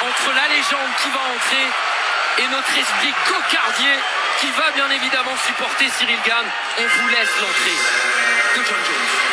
entre la légende qui va entrer et notre esprit cocardier qui va bien évidemment supporter Cyril Gane. On vous laisse l'entrée de Jon Jones.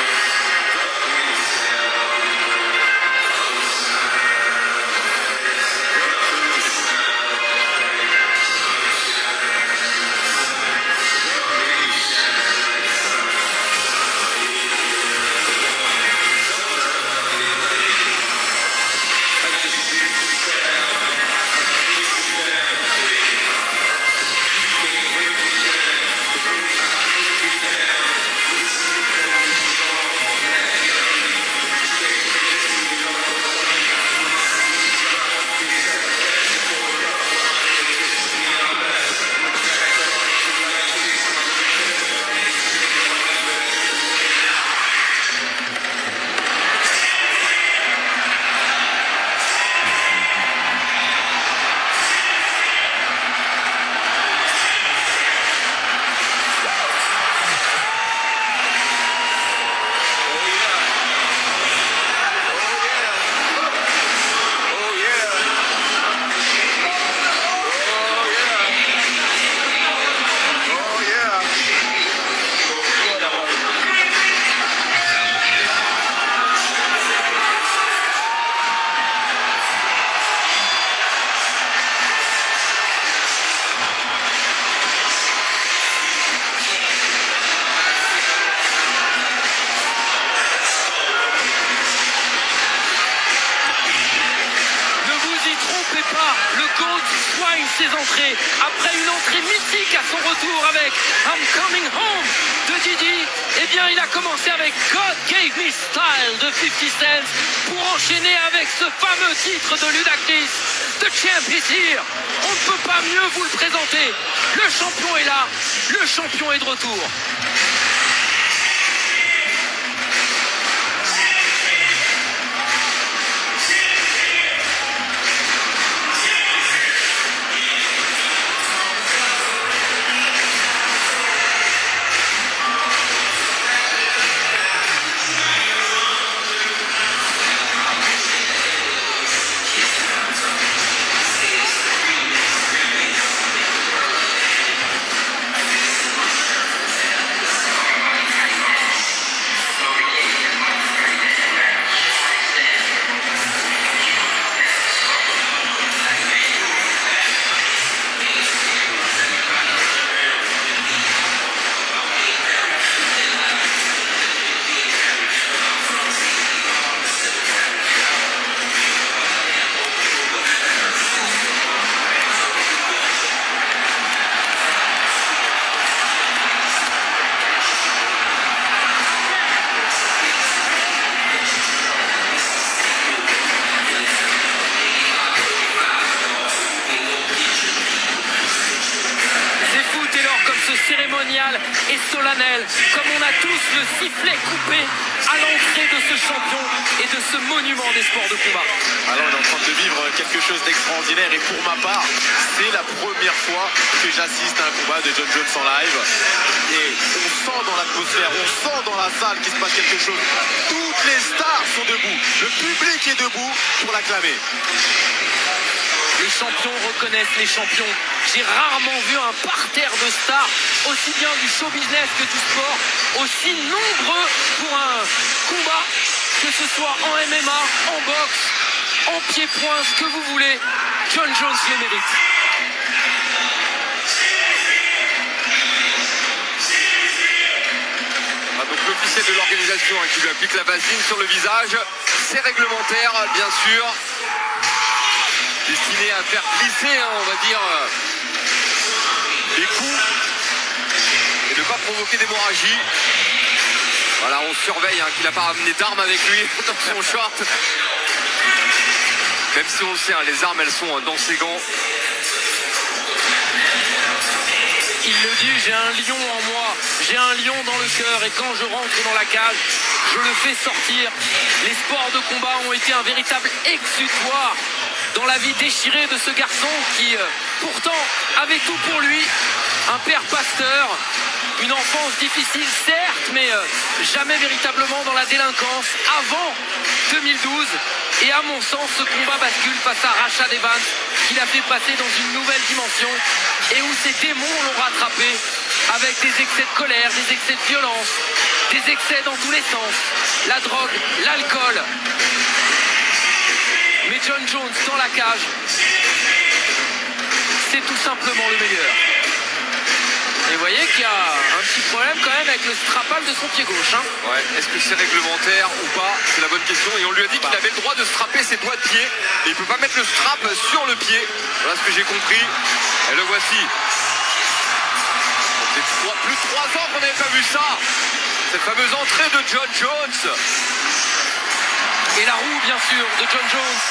Ses entrées, après une entrée mythique à son retour avec I'm Coming Home de Didi, eh bien il a commencé avec God Gave Me Style de 50 Cent pour enchaîner avec ce fameux titre de Ludacris, The Champ is Here. On ne peut pas mieux vous le présenter. Le champion est là, le champion est de retour. Cérémonial et solennel, comme on a tous le sifflet coupé à l'entrée de ce champion et de ce monument des sports de combat. Alors on est en train de vivre quelque chose d'extraordinaire et pour ma part, c'est la première fois que j'assiste à un combat de Jon Jones en live et on sent dans l'atmosphère, on sent dans la salle qu'il se passe quelque chose. Toutes les stars sont debout, le public est debout pour l'acclamer. Les champions reconnaissent les champions. J'ai rarement vu un parterre de stars, aussi bien du show business que du sport, aussi nombreux pour un combat, que ce soit en MMA, en boxe, en pied-point, ce que vous voulez. Jon Jones le mérite. Donc l'officiel de l'organisation qui lui applique la vaseline sur le visage, c'est réglementaire bien sûr. Destiné à faire glisser, on va dire, les coups et ne pas provoquer d'hémorragie. Voilà, on surveille qu'il n'a pas ramené d'armes avec lui dans son short. Même si on le sait, les armes elles sont dans ses gants. Il le dit, j'ai un lion en moi, j'ai un lion dans le cœur et quand je rentre dans la cage, je le fais sortir. Les sports de combat ont été un véritable exutoire dans la vie déchirée de ce garçon qui pourtant avait tout pour lui. Un père pasteur, une enfance difficile certes, mais jamais véritablement dans la délinquance avant 2012. Et à mon sens, ce combat bascule face à Rashad Evans, qui l'a fait passer dans une nouvelle dimension et où ses démons l'ont rattrapé avec des excès de colère, des excès de violence, des excès dans tous les sens, la drogue, l'alcool. Mais John Jones dans la cage, c'est tout simplement le meilleur. Et vous voyez qu'il y a un petit problème quand même avec le strapal de son pied gauche. Hein. Ouais, est-ce que c'est réglementaire ou pas? C'est la bonne question. Et on lui a dit qu'il avait le droit de strapper ses doigts de pied. Et il ne peut pas mettre le strap sur le pied. Voilà ce que j'ai compris. Et le voici. Ça fait plus de 3 ans qu'on n'avait pas vu ça. Cette fameuse entrée de John Jones. Et la roue, bien sûr, de John Jones.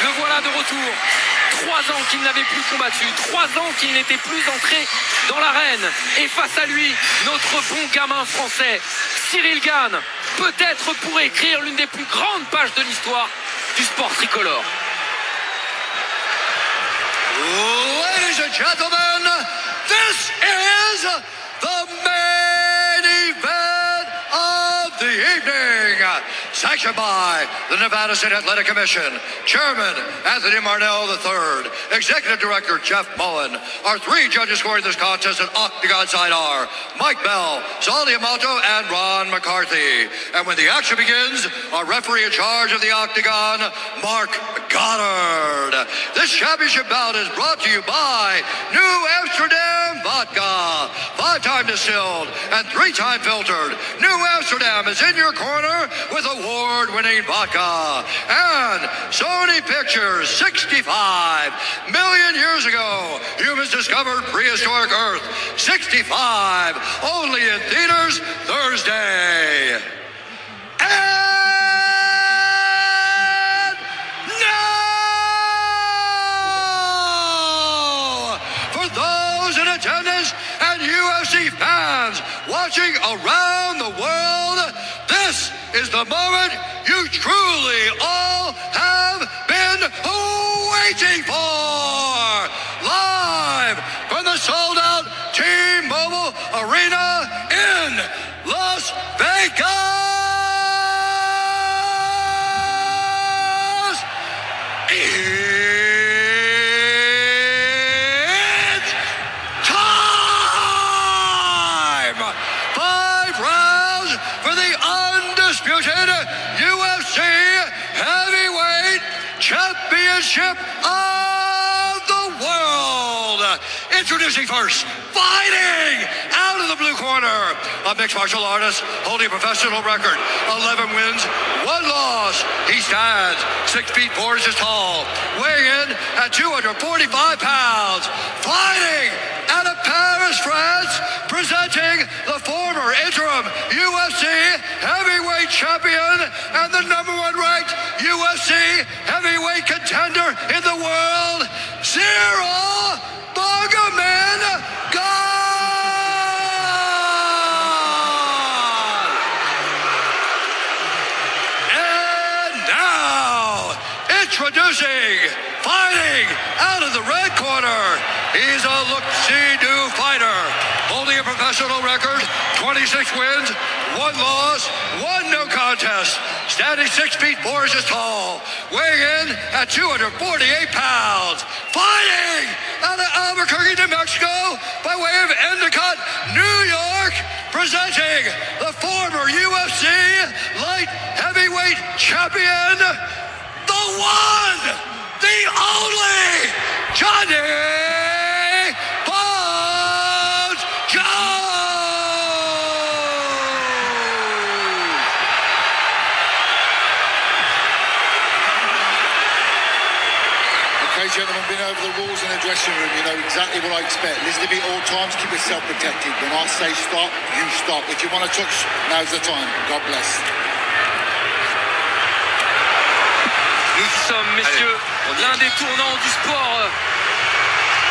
Le voilà de retour. 3 ans qu'il n'avait plus combattu. 3 ans qu'il n'était plus entré dans l'arène. Et face à lui, notre bon gamin français, Cyril Gane, peut-être pour écrire l'une des plus grandes pages de l'histoire du sport tricolore. Ladies and gentlemen, this is the main event of the evening. Sanctioned by the Nevada State Athletic Commission, Chairman Anthony Marnell III, Executive Director Jeff Mullen. Our 3 judges scoring this contest at Octagon side are Mike Bell, Saul Diamato, and Ron McCarthy. And when the action begins, our referee in charge of the Octagon, Mark Goddard. This championship bout is brought to you by New Amsterdam Vodka, 5-time distilled and 3-time filtered. New Amsterdam is in your corner with award-winning vodka. And Sony Pictures, 65 million years ago, humans discovered prehistoric Earth. 65, only in theaters Thursday. And now, for those in attendance and UFC fans watching around the world, this is the moment you truly all have been waiting for. Live from the sold-out T-Mobile Arena in Las Vegas. It's time! 5 rounds for the undisputed UFC Heavyweight Championship of the world. Introducing first, fighting out of the blue corner, a mixed martial artist holding a professional record, 11 wins, 1 loss. He stands 6 feet 4 inches tall, weighing in at 245 pounds, fighting out of Paris, France, presenting the former interim UFC heavyweight champion and the #1 ranked UFC heavyweight contender in the world, Cyril Bogoman God. And now, introducing, fighting out of the red corner, he's a look-see-do fighter, holding a professional record, 26 wins, 1 loss, 1 no contest, standing 6 feet 4 inches tall, weighing in at 248 pounds, fighting out of Albuquerque, New Mexico, by way of Endicott, New York, presenting the former UFC light heavyweight champion, the one, the only, Johnny Bones Jones! Okay, gentlemen, been over the rules in the dressing room. You know exactly what I expect. Listen to me at all times. Keep yourself protected. When I say stop, you stop. If you want to touch, now's the time. God bless. Nous sommes, messieurs, l'un des tournants du sport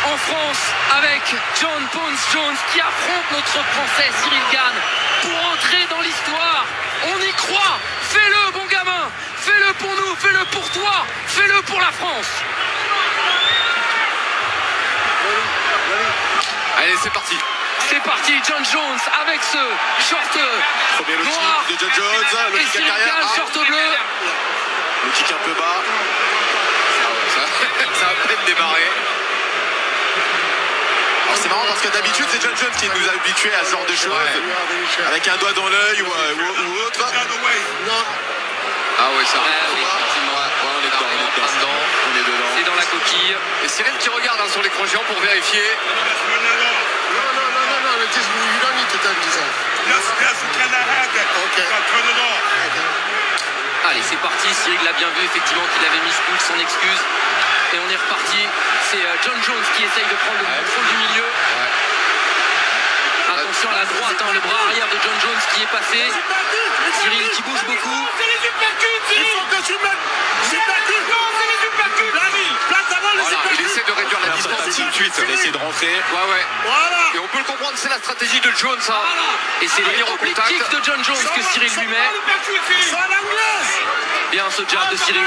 en France avec John Bones Jones qui affronte notre Français Cyril Gane pour entrer dans l'histoire. On y croit. Fais-le, bon gamin. Fais-le pour nous, fais-le pour toi, fais-le pour la France. Allez, c'est parti. C'est parti, John Jones avec ce short Premier noir de John Jones, le et kick à Cyril carrière. Gane, short bleu. Le kick un peu bas. Ça a à peine démarré. Alors c'est marrant parce que d'habitude c'est John Jones qui nous a habitués à ce genre de choses. Avec un doigt dans l'œil ou autre. Ah ouais, ça. oui, effectivement. Ouais, on est dedans, On est dedans. c'est dans la coquille. Et Cyril qui regarde hein, sur l'écran géant pour vérifier. No, just, you don't need to touch yourself. Okay. Allez, c'est parti. Cyril l'a bien vu, effectivement, qu'il avait mis son excuse. Et on est reparti. C'est John Jones qui essaye de prendre le contrôle du milieu. Attention à la droite, hein, le bras arrière de John Jones qui est passé. Cyril qui bouge beaucoup. Voilà, il essaie de réduire la distance tout de suite. Il essaie de rentrer. Ouais. Et on peut le comprendre, c'est la stratégie de Jones. Hein. Et c'est les Venir au oblique contact. kicks de John Jones que Cyril lui met. Bien ce jab de Cyril.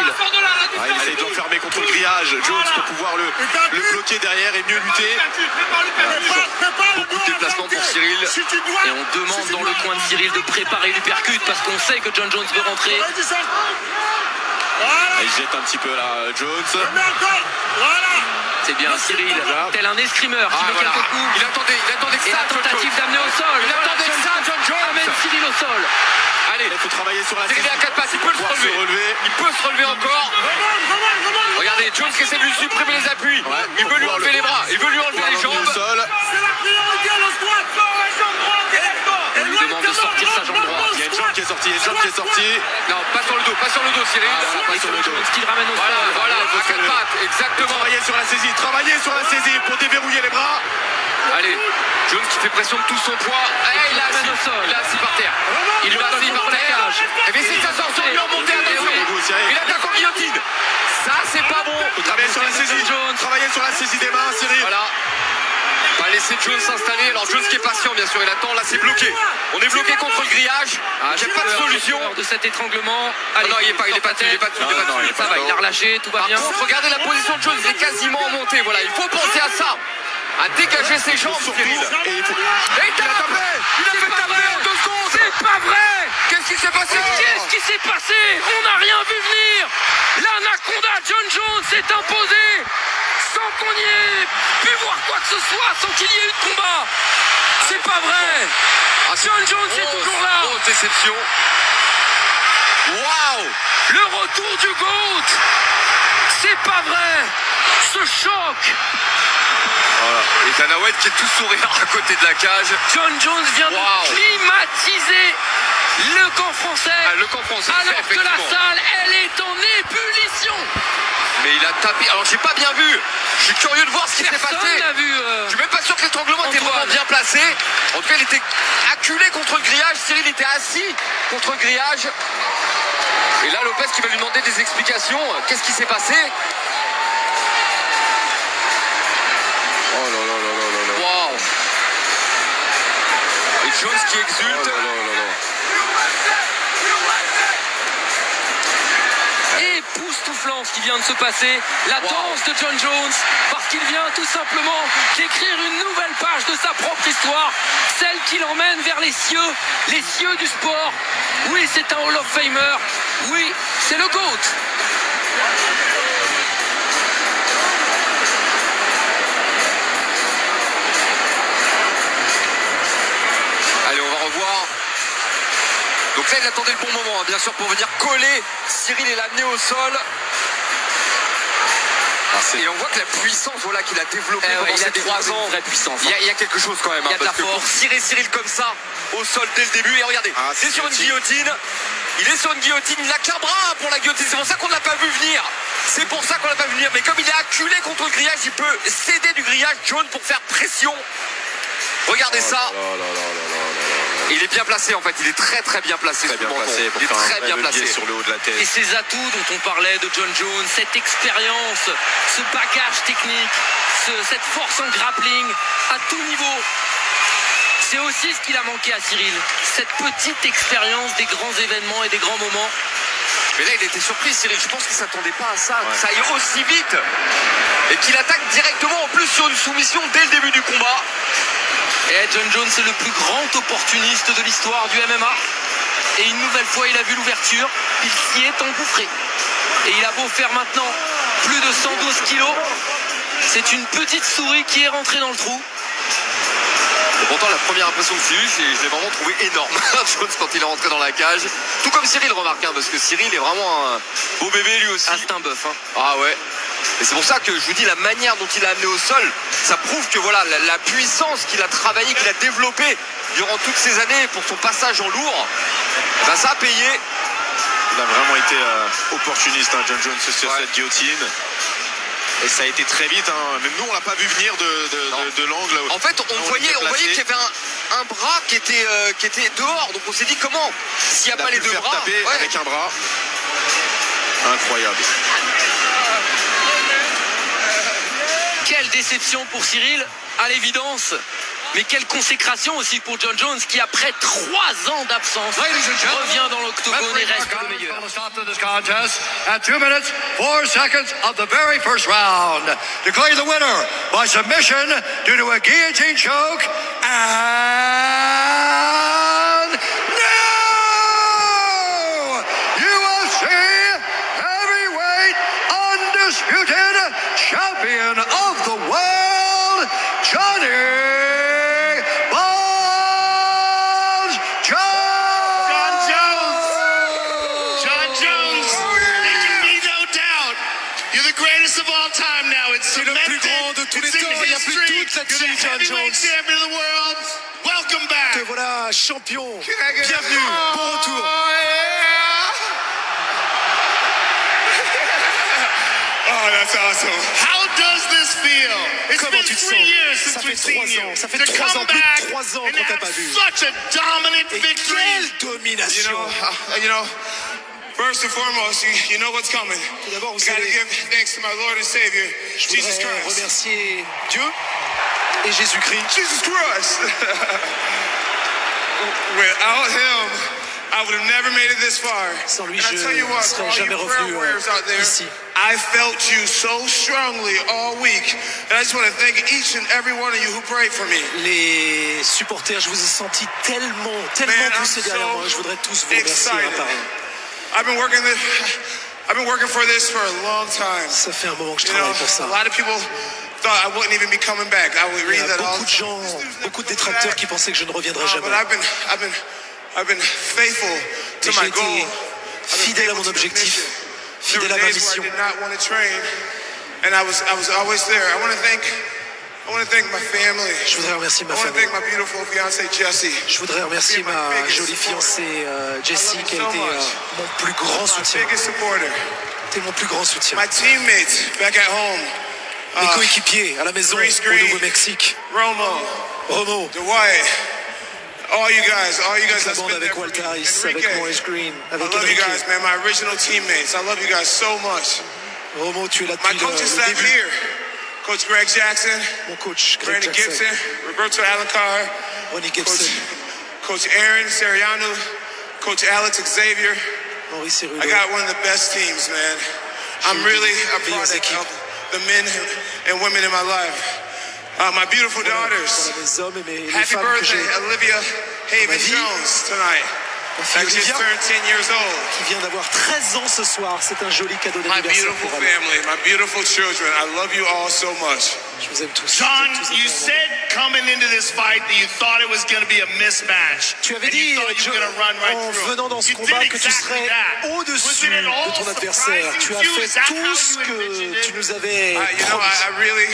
Ah, il essaie d'enfermer contre le grillage. Jones pour pouvoir le bloquer derrière et mieux lutter. Beaucoup de déplacements pour Cyril. Et on demande dans le coin de Cyril de préparer l'uppercut parce qu'on sait que John Jones veut rentrer. Ah, il jette un petit peu là, Jones. C'est bien Cyril, tel un escrimeur qui Ah, met voilà. quelques coups. Il attendait que Et ça, la John tentative Jones. d'amener au sol. Il attendait que ça, John Jones. Amène Cyril au sol. Allez, Il faut travailler sur la Cyril est à 4 pattes, il peut se pouvoir relever. Il peut se relever encore. Regardez, Jones qui essaie de lui supprimer les appuis. Il veut lui enlever les bras, il veut lui enlever les Au jambes. sol. On lui demande de sortir sa jambe droite. Il y a une jambe qui est sortie, Non, pas sur le dos, Cyril. Et John Jones qui le ramène au sol. Voilà, à 4 pattes, exactement. Travailler sur la saisie pour déverrouiller les bras. Allez, Jones qui fait pression de tout son poids. Il a ramène au sol. assis par terre. Il l'a assis par terre. Et bien c'est sa sortie, il lui a monté, attention. Il attaque en guillotine. Ça, c'est pas bon. Travailler sur la saisie. Travailler sur la saisie des mains, Cyril. Voilà. Pas laisser Jones s'installer. Alors Jones qui est patient, bien sûr, il attend. Là, c'est bloqué. On est bloqué contre le grillage. Il n'y a pas de solution. De cet étranglement. Ah non, il est pas dessus. Ça va, il a relâché, tout va Par bien. contre, regardez la position de Jones, il est quasiment en montée. Voilà, il faut penser à ça. À dégager ses jambes, Cyril. Et il faut... Et il a fait taper en 2 secondes. C'est pas vrai! Qu'est-ce qui s'est passé? Qu'est-ce qui s'est passé? On n'a rien vu venir! L'anaconda John Jones s'est imposé sans qu'on y ait pu voir quoi que ce soit, sans qu'il y ait eu de combat! C'est pas vrai! John Jones est toujours là! Grosse déception. Waouh! Le retour du GOAT! C'est pas vrai! Ce choc! Voilà. Et Dana White qui est tout sourire à côté de la cage. John Jones vient Wow. de climatiser le camp français. Le camp français, Alors que la effectivement. salle, elle est en ébullition. Mais il a tapé. Alors j'ai pas bien vu. Je suis curieux de voir ce qui s'est Personne passé. n'a vu. Je suis même pas sûr que l'étranglement était Antoine. vraiment bien placé. En tout cas, il était acculé contre le grillage. Cyril était assis contre le grillage. Et là, Lopez qui va lui demander des explications. Qu'est-ce qui s'est passé? Oh là là là là là là. Waouh! Et Jones qui exulte. Époustouflant ce qui vient de se passer. La danse de John Jones, parce qu'il vient tout simplement d'écrire une nouvelle page de sa propre histoire, celle qui l'emmène vers les cieux du sport. Oui, c'est un Hall of Famer. Oui, c'est le GOAT. Allez, on va revoir. Donc là, il attendait le bon moment, hein, bien sûr, pour venir coller Cyril et l'amener au sol. Et on voit que la puissance voilà, qu'il a développée pendant ces 3 ans, une vraie puissance. il y a quelque chose quand même. Il y a de la parce que force. pour tirer Cyril comme ça au sol dès le début, et regardez, Ah, c'est sur une guillotine. Il est sur une guillotine, il n'a qu'un bras pour la guillotine. C'est pour ça qu'on ne l'a pas vu venir. C'est pour ça qu'on l'a pas vu venir. Mais comme il est acculé contre le grillage, il peut céder du grillage John pour faire pression. Regardez ça. Et il est bien placé en fait, il est très très bien placé. Très bien ce menton. placé pour Il est faire très un bien bel placé. levier sur le haut de la tête. Et ces atouts dont on parlait de John Jones, cette expérience, ce bagage technique, cette force en grappling à tout niveau, c'est aussi ce qu'il a manqué à Cyril. Cette petite expérience des grands événements et des grands moments. Mais là il était surpris Cyril, je pense qu'il s'attendait pas à ça, que ça aille aussi vite. Et qu'il attaque directement en plus sur une soumission dès le début du combat. Et John Jones est le plus grand opportuniste de l'histoire du MMA. Et une nouvelle fois, il a vu l'ouverture. Il s'y est engouffré. Et il a beau faire maintenant plus de 112 kilos, c'est une petite souris qui est rentrée dans le trou. Et pourtant, la première impression que j'ai eue, je l'ai vraiment trouvé énorme, Jones, quand il est rentré dans la cage. Tout comme Cyril, remarque, hein, parce que Cyril est vraiment un beau bébé lui aussi. Ah, c'est un bœuf. Hein. Ah ouais. Et c'est pour ça que je vous dis, la manière dont il a amené au sol, ça prouve que voilà, la puissance qu'il a travaillé, qu'il a développée durant toutes ces années pour son passage en lourd, ben ça a payé. Il a vraiment été opportuniste, hein, John Jones, sur cette guillotine. Et ça a été très vite, hein. Même nous on l'a pas vu venir de l'angle. En fait, on voyait qu'il y avait un bras qui était dehors. Donc on s'est dit comment, s'il n'y a pas les deux bras, taper avec un bras. Incroyable. Quelle déception pour Cyril, à l'évidence. Mais quelle consécration aussi pour John Jones qui, après 3 ans d'absence, revient dans l'octogone et reste le meilleur. At 2 minutes, 4 seconds of the very first round. Declare the winner by submission due to a guillotine choke. And no! UFC heavyweight undisputed champion of the world, Johnny C'est le plus grand de tous les temps, il n'y a plus de doute là-dessus, John Jones. Te voilà champion, bienvenue, bon retour. Oh, that's awesome. How does this feel? It's Comment been tu te 3 sens? years Ça since fait we've seen 3 you. ans, ça fait To 3 come ans, plus back de 3 ans and qu'on t'a have pas vu. such a dominant Et victory. quelle domination! First and foremost, you know what's coming. Tout d'abord, vous You gotta savez, give thanks to my Lord and Savior, je Jesus voudrais Christ. remercier Dieu et Jésus-Christ. Jesus Christ. Without him, I would have never made it this far. Sans lui, And I je tell you what, serais for all jamais you prayer revenu warriors out there, ici. I felt you so strongly all week. And I just want to thank each and every one of you who prayed for me. Les supporters, je vous ai senti tellement Man, I'm poussés derrière moi. Je voudrais tous vous remercier un excited. par un. I've been working for this for a long time. Ça fait un moment que je You know, travaille pour ça. a lot of people thought I wouldn't even be coming back. I would Il read y a that all beaucoup the de time. gens, This dude's never beaucoup de coming détracteurs back. qui pensaient que je ne reviendrai jamais. But I've been faithful to Mais my j'ai goal. été I've been fidèle à faithful mon to the objectif, mission. There fidèle were à ma days where I mission. did not want to train, and I was always there. I want to thank my family. Je voudrais remercier I ma want to famille. thank my beautiful fiancée Jessie. Je voudrais remercier ma jolie fiancée Jessie qui a été mon plus grand My soutien. biggest supporter. T'es mon plus grand soutien. My teammates back at home. Mes coéquipiers à la maison Grace au Green. Nouveau-Mexique. Romo, Romo, Dwight, all you guys la that's bande been there avec for Walter me. Harris, avec Enrique, Maurice Green, I avec love you Enrique. guys, man. My original teammates. I love you guys so much. Romo, tu es là My depuis coaching le staff début. here. Coach Greg Jackson, Mon coach, Greg Brandon Jackson, Gibson, Roberto Alencar, Ronnie Coach, Gibson, Coach Aaron Seriano, Coach Alex Xavier. Henri Cerulo. I got one of the best teams, man. I'm really a product of the men and women in my life. My beautiful daughters. Voilà mes hommes et les Happy femmes que birthday, j'ai. Olivia Haven vie. Jones tonight. Ma fille That just Olivia, turned 10 years old. qui vient d'avoir 13 ans ce soir. C'est un joli cadeau My d'anniversaire beautiful pour elle. family, my beautiful children. I love you all so much. Je vous aime tous. John, Vous êtes tous you éternellement. said coming into this fight that you thought it was going to be a mismatch. Tu avais and you dit, thought you were going to run right en through. venant dans ce You combat, did que tu exactly serais that. au-dessus Was it at all de ton adversaire. surprising Tu as to you? fait Is that tout how ce you envisioned que it? tu nous avais You know, promis.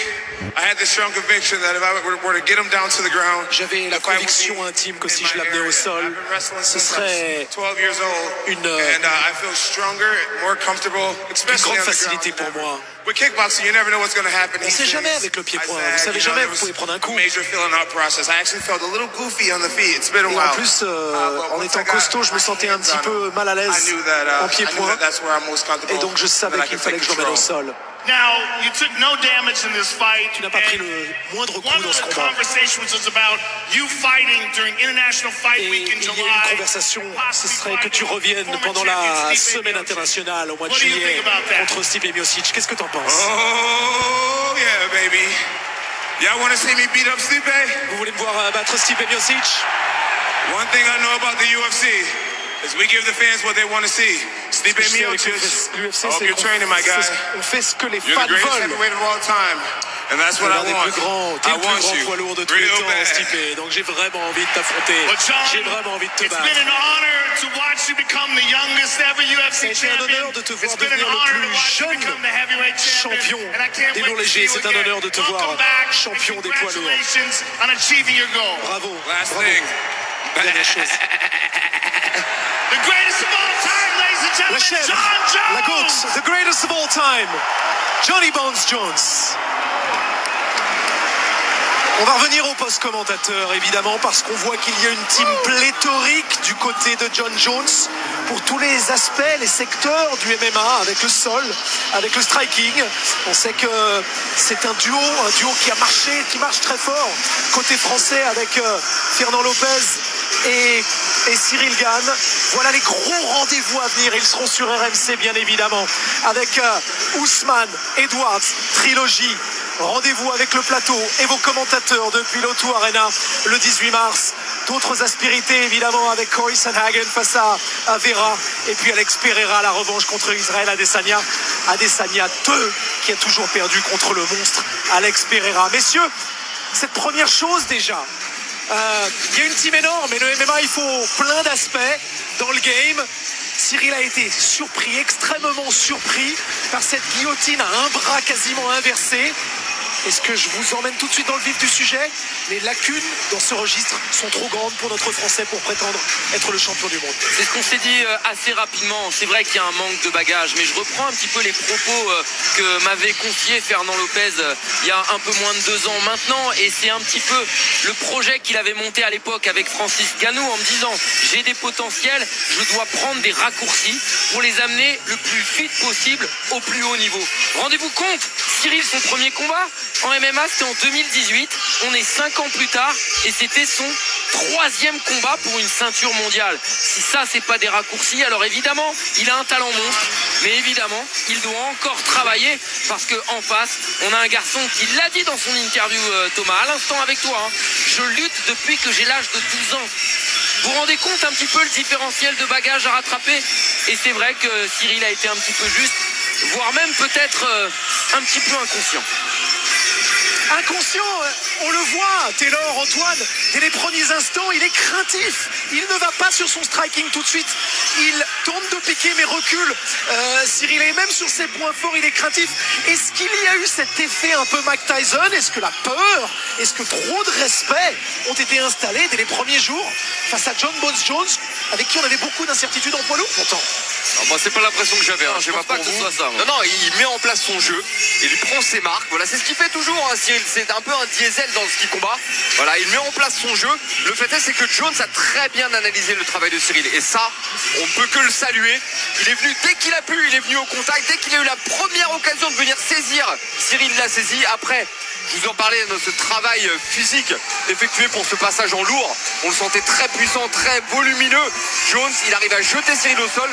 I had the strong conviction that if I were to get him down to the ground, J'avais la the fight would conviction be intime que in si my je l'amenais au area. sol, I've been wrestling ce since I serait was 12 years old, une and I feel stronger, more comfortable, especially grande on the facilité ground. pour moi. With kickboxing, you never know what's going to happen. On sait jamais avec le pied-point. Vous savez jamais, vous pouvez prendre un coup. Major feeling out process. I actually felt a little goofy on the feet. It's been a Et while. en plus, But en once étant I got costaud, je me my sentais un hands petit on peu him, mal à l'aise I knew that en pied-point. that's where I'm most comfortable. Et donc je savais that I qu'il can fallait take que je l'emmène au control. sol. Now, you took no damage in this fight. Tu n'as pas pris and le moindre coup one dans of ce the combat. conversations was about you fighting during International Fight Et Week in il y a July. une conversation, ce serait que tu reviennes pendant la semaine internationale au mois de What do you juillet think about that? contre Stipe Miocic. Qu'est-ce que t'en penses? Oh, yeah, baby. Y'all want to see me beat up Stipe? Vous voulez me voir battre Stipe Miocic? One thing I know about the UFC is we give the fans what they want to see. Stipe Tu sais, avec Miocic. l'UFC, I hope you're training, my guy. on fait ce que les You're fans the greatest veulent. heavyweight of all time. And that's what I L'un des want. plus grands, t'es I le plus want grand you. poids lourd de tous les Real temps, bad. Stipe. Donc j'ai vraiment envie de t'affronter. Well, John, J'ai vraiment envie de te it's battre. been an honor to watch you become the youngest ever UFC C'est un champion. honneur de te voir It's been an devenir le honor to plus watch you jeune become the heavyweight champion champion. And I can't des wait lourds to see légers. you C'est un again. honneur de te voir Welcome back champion and des poids lourds. congratulations on achieving your goal. Bravo. Last Bravo. thing. Dernière chose. The greatest of all time, ladies and La gentlemen, chèvre, John Jones. la GOAT, the greatest of all time, Johnny Bones Jones. On va revenir au poste commentateur évidemment parce qu'on voit qu'il y a une team pléthorique du côté de John Jones pour tous les aspects, les secteurs du MMA avec le sol, avec le striking. On sait que c'est un duo qui a marché, qui marche très fort côté français avec Fernand Lopez et Cyril Gane. Voilà les gros rendez-vous à venir. Ils seront sur RMC bien évidemment avec Ousmane, Edwards, trilogie. Rendez-vous avec le plateau et vos commentateurs depuis l'O2 Arena le 18 mars. D'autres aspérités évidemment avec Corey Sandhagen face à Vera et puis Alex Pereira, la revanche contre Israël Adesanya. Adesanya 2 qui a toujours perdu contre le monstre Alex Pereira. Messieurs, cette première chose déjà, il y a une team énorme et le MMA il faut plein d'aspects dans le game. Cyril a été surpris, extrêmement surpris par cette guillotine à un bras quasiment inversé. Est-ce que je vous emmène tout de suite dans le vif du sujet? Les lacunes dans ce registre sont trop grandes pour notre Français pour prétendre être le champion du monde. C'est ce qu'on s'est dit assez rapidement. C'est vrai qu'il y a un manque de bagages, mais je reprends un petit peu les propos que m'avait confié Fernand Lopez il y a un peu moins de 2 ans maintenant. Et c'est un petit peu le projet qu'il avait monté à l'époque avec Francis Ngannou en me disant j'ai des potentiels, je dois prendre des raccourcis pour les amener le plus vite possible au plus haut niveau. Rendez-vous compte, Cyril, son premier combat en MMA, c'était en 2018. On est 5 ans plus tard et c'était son 3e combat pour une ceinture mondiale. Si ça, c'est pas des raccourcis, alors évidemment, il a un talent monstre. Mais évidemment, il doit encore travailler parce qu'en face, on a un garçon qui l'a dit dans son interview, Thomas, à l'instant avec toi. Je lutte depuis que j'ai l'âge de 12 ans. Vous vous rendez compte un petit peu le différentiel de bagages à rattraper? Et c'est vrai que Cyril a été un petit peu juste, voire même peut-être un petit peu inconscient. Inconscient, on le voit, Taylor, Antoine, dès les premiers instants, il est craintif. Il ne va pas sur son striking tout de suite. Il tente de piquer mais recule. Cyril est même sur ses points forts, il est craintif. Est-ce qu'il y a eu cet effet un peu Mike Tyson? Est-ce que la peur, est-ce que trop de respect ont été installés dès les premiers jours face à John Bones Jones, avec qui on avait beaucoup d'incertitudes en poids lourd pourtant? Alors, moi, c'est pas l'impression que j'avais. Je pense pas que ce soit ça, moi. Non, il met en place son jeu. Il prend ses marques. Voilà, c'est ce qu'il fait toujours. Cyril, c'est un peu un diesel dans ce qu'il combat. Voilà, il met en place son jeu. Le fait est, c'est que Jones a très bien analysé le travail de Cyril. Et ça, on ne peut que le saluer. Il est venu dès qu'il a pu. Il est venu au contact. Dès qu'il a eu la première occasion de venir saisir, Cyril l'a saisi. Après, je vous en parlais de ce travail physique effectué pour ce passage en lourd. On le sentait très puissant, très volumineux. Jones, il arrive à jeter Cyril au sol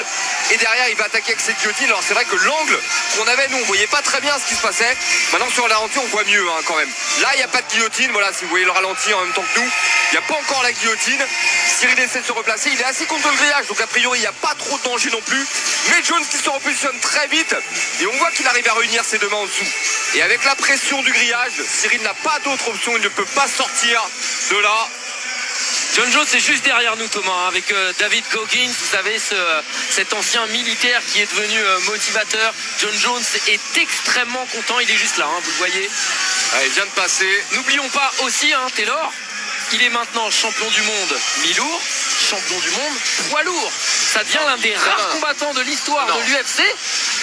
et derrière il va attaquer avec cette guillotine. Alors c'est vrai que l'angle qu'on avait, nous on voyait pas très bien ce qui se passait. Maintenant sur le ralenti on voit mieux quand même. Là il n'y a pas de guillotine, voilà, si vous voyez le ralenti en même temps que nous, il n'y a pas encore la guillotine. Cyril essaie de se replacer, il est assis contre le grillage, donc a priori il n'y a pas trop de danger non plus. Mais Jones qui se repositionne très vite et on voit qu'il arrive à réunir ses 2 mains en dessous. Et avec la pression du grillage, Cyril n'a pas d'autre option, il ne peut pas sortir de là. John Jones est juste derrière nous, Thomas, avec David Goggins, vous savez, cet ancien militaire qui est devenu motivateur. John Jones est extrêmement content, il est juste là, vous le voyez. Il vient de passer. N'oublions pas aussi, Taylor, il est maintenant champion du monde mi-lourd, champion du monde poids lourd. Ça devient l'un des rares combattants de l'histoire de l'UFC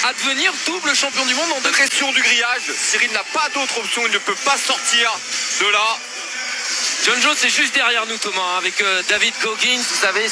à devenir double champion du monde en 2 Pression du grillage, Cyril n'a pas d'autre option, il ne peut pas sortir de là. John Jones est juste derrière nous, Thomas, avec David Goggins, vous savez,